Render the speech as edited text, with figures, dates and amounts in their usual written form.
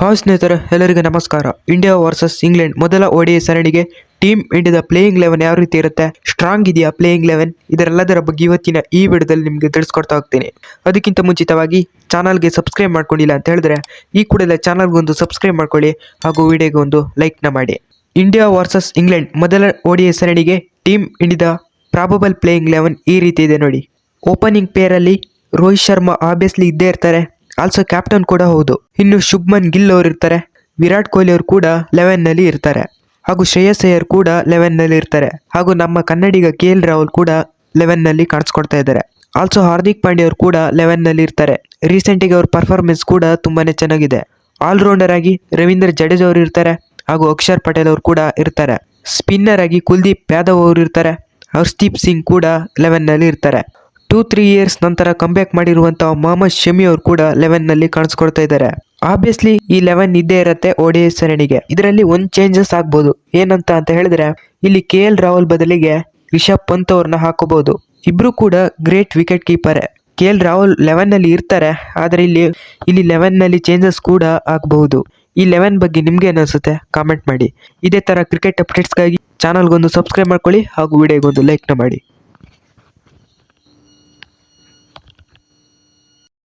Hi ಸ್ನೇಹಿತರೆ, ಎಲ್ಲರಿಗೂ ನಮಸ್ಕಾರ. ಇಂಡಿಯಾ ವರ್ಸಸ್ ಇಂಗ್ಲೆಂಡ್ ಮೊದಲ ODI ಸರಣಿಗೆ ಟೀಮ್ ಇಂಡಿಯಾದ ಪ್ಲೇಯಿಂಗ್ 11 ಯಾವ ರೀತಿ ಇರುತ್ತೆ, ಸ್ಟ್ರಾಂಗ್ ಇದೆಯಾ ಪ್ಲೇಯಿಂಗ್ 11, ಇದರೆಲ್ಲದರ ಬಗ್ಗೆ ಇವತ್ತಿನ ಈ ವಿಡಿಯೋದಲ್ಲಿ ನಿಮಗೆ ತಿಳಿಸ್ಕೊಡ್ತಾ ಹೋಗ್ತೀನಿ. ಅದಕ್ಕಿಂತ ಮುಂಚಿತವಾಗಿ ಚಾನಲ್ಗೆ ಸಬ್ಸ್ಕ್ರೈಬ್ ಮಾಡ್ಕೊಂಡಿಲ್ಲ ಅಂತ ಹೇಳಿದ್ರೆ ಈ ಕೂಡಲೇ ಚಾನಲ್ಗೆ ಒಂದು ಸಬ್ಸ್ಕ್ರೈಬ್ ಮಾಡ್ಕೊಳ್ಳಿ ಹಾಗೂ ವಿಡಿಯೋಗೆ ಒಂದು ಲೈಕ್ನ ಮಾಡಿ. ಇಂಡಿಯಾ ವರ್ಸಸ್ ಇಂಗ್ಲೆಂಡ್ ಮೊದಲ ODI ಸರಣಿಗೆ ಟೀಮ್ ಇಂಡಿಯಾದ ಪ್ರಾಬಬಲ್ ಪ್ಲೇಯಿಂಗ್ 11 ಈ ರೀತಿ ಇದೆ ನೋಡಿ. ಓಪನಿಂಗ್ ಪೇರ್ ಅಲ್ಲಿ ರೋಹಿತ್ ಶರ್ಮಾ ಆಬ್ವಿಯಸ್ಲಿ ಇದ್ದೇ ಇರ್ತಾರೆ, ಆಲ್ಸೋ ಕ್ಯಾಪ್ಟನ್ ಕೂಡ ಹೌದು. ಇನ್ನು ಶುಭ್ಮನ್ ಗಿಲ್ ಅವರು ಇರ್ತಾರೆ, ವಿರಾಟ್ ಕೊಹ್ಲಿ ಅವರು ಕೂಡ 11 ನಲ್ಲಿ ಇರ್ತಾರೆ, ಹಾಗೂ ಶ್ರೇಯಸ್ ಅಯ್ಯರ್ ಕೂಡ 11 ನಲ್ಲಿ ಇರ್ತಾರೆ, ಹಾಗೂ ನಮ್ಮ ಕನ್ನಡಿಗ KL ರಾಹುಲ್ ಕೂಡ 11 ನಲ್ಲಿ ಕಾಣಿಸ್ಕೊಡ್ತಾ ಇದ್ದಾರೆ. ಆಲ್ಸೋ ಹಾರ್ದಿಕ್ ಪಾಂಡ್ಯ ಅವರು ಕೂಡ 11 ನಲ್ಲಿ ಇರ್ತಾರೆ. ರೀಸೆಂಟಿಗೆ ಅವ್ರ ಪರ್ಫಾರ್ಮೆನ್ಸ್ ಕೂಡ ತುಂಬಾನೇ ಚೆನ್ನಾಗಿದೆ. ಆಲ್ರೌಂಡರ್ ಆಗಿ ರವೀಂದ್ರ ಜಡೇಜಾ ಅವರು ಇರ್ತಾರೆ, ಹಾಗೂ ಅಕ್ಷರ್ ಪಟೇಲ್ ಅವರು ಕೂಡ ಇರ್ತಾರೆ. ಸ್ಪಿನ್ನರ್ ಆಗಿ ಕುಲ್ದೀಪ್ ಯಾದವ್ ಅವರು ಇರ್ತಾರೆ, ಹರ್ಷದೀಪ್ ಸಿಂಗ್ ಕೂಡ 11 ನಲ್ಲಿ ಇರ್ತಾರೆ. 2-3 ಇಯರ್ಸ್ ನಂತರ ಕಂಬ್ಯಾಕ್ ಮಾಡಿರುವಂತಹ ಮೊಹಮ್ಮದ್ ಶಮಿ ಅವರು ಕೂಡ 11 ನಲ್ಲಿ ಕಾಣಿಸ್ಕೊಳ್ತಾ ಇದ್ದಾರೆ. ಆಬ್ವಿಯಸ್ಲಿ ಈ 11 ಇದ್ದೇ ಇರುತ್ತೆ ODI ಸರಣಿಗೆ. ಇದರಲ್ಲಿ ಒಂದು ಚೇಂಜಸ್ ಆಗ್ಬೋದು. ಏನಂತ ಹೇಳಿದ್ರೆ ಇಲ್ಲಿ KL ರಾಹುಲ್ ಬದಲಿಗೆ ರಿಷಬ್ ಪಂತ್ ಅವ್ರನ್ನ ಹಾಕೋಬಹುದು. ಇಬ್ರು ಕೂಡ great wicket keeper. KL Rahul 11 ನಲ್ಲಿ ಇರ್ತಾರೆ, ಆದ್ರೆ ಇಲ್ಲಿ 11 ನಲ್ಲಿ ಚೇಂಜಸ್ ಕೂಡ ಆಗಬಹುದು. ಈ 11 ಬಗ್ಗೆ ನಿಮ್ಗೆ ಏನಿಸುತ್ತೆ ಕಾಮೆಂಟ್ ಮಾಡಿ. ಇದೇ ತರ ಕ್ರಿಕೆಟ್ ಅಪ್ಡೇಟ್ಸ್ಗಾಗಿ ಚಾನಲ್ಗೊಂದು ಸಬ್ಸ್ಕ್ರೈಬ್ ಮಾಡ್ಕೊಳ್ಳಿ ಹಾಗೂ ವಿಡಿಯೋಗೊಂದು ಲೈಕ್ನ ಮಾಡಿ.